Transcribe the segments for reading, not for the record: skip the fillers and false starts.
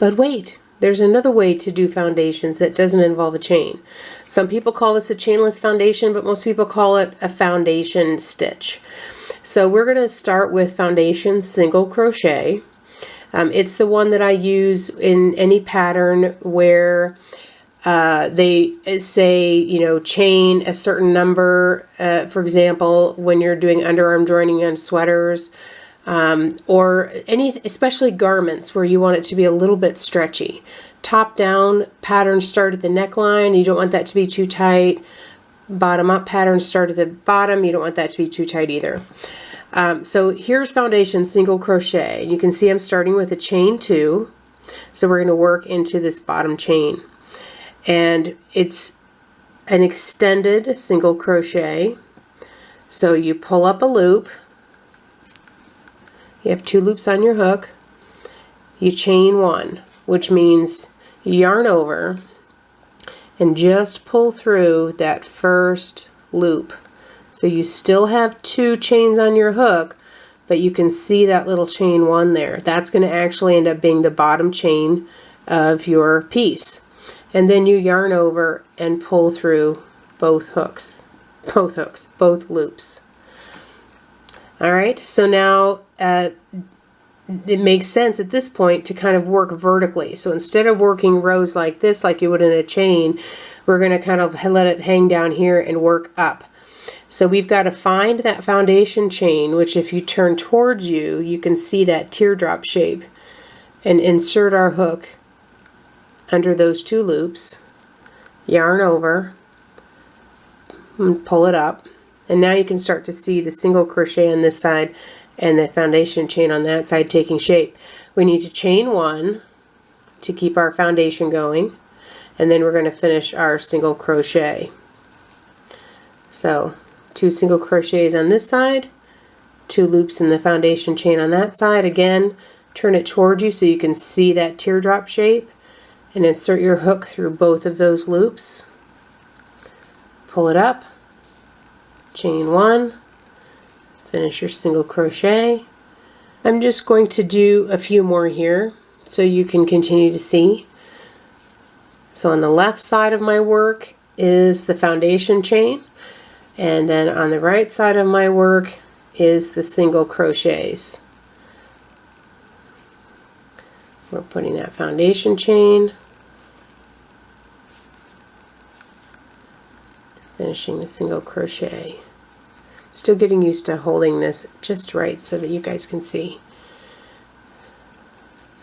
But wait, there's another way to do foundations that doesn't involve a chain. Some people call this a chainless foundation, but most people call it a foundation stitch. So we're going to start with foundation single crochet. It's the one that I use in any pattern where they say, you know, chain a certain number, for example, when you're doing underarm joining on sweaters, or especially garments where you want it to be a little bit stretchy. Top down patterns start at the neckline, you don't want that to be too tight. Bottom up patterns start at the bottom, you don't want that to be too tight either. So here's foundation single crochet. You can see I'm starting with a chain 2, so we're going to work into this bottom chain. And it's an extended single crochet. So you pull up a loop, you have 2 loops on your hook, you chain 1, which means you yarn over and just pull through that first loop. So you still have 2 chains on your hook, but you can see that little chain 1 there. That's going to actually end up being the bottom chain of your piece. And then you yarn over and pull through both loops. Alright, so now it makes sense at this point to kind of work vertically. So instead of working rows like this, like you would in a chain, we're going to kind of let it hang down here and work up. So we've got to find that foundation chain, which if you turn towards you, you can see that teardrop shape, and insert our hook under those 2 loops, yarn over, and pull it up. And now you can start to see the single crochet on this side and the foundation chain on that side taking shape. We need to chain 1 to keep our foundation going, and then we're going to finish our single crochet. So 2 single crochets on this side, 2 loops in the foundation chain on that side. Again, turn it towards you so you can see that teardrop shape, and insert your hook through both of those loops. Pull it up, chain 1, finish your single crochet. I'm just going to do a few more here so you can continue to see. So on the left side of my work is the foundation chain, and then on the right side of my work is the single crochets. We're putting that foundation chain, finishing the single crochet. Still getting used to holding this just right so that you guys can see.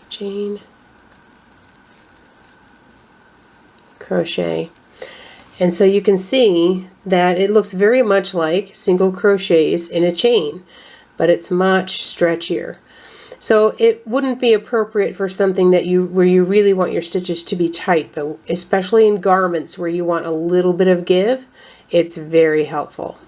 Chain, crochet. And so you can see that it looks very much like single crochets in a chain, but it's much stretchier. So it wouldn't be appropriate for something that where you really want your stitches to be tight, but especially in garments where you want a little bit of give, it's very helpful.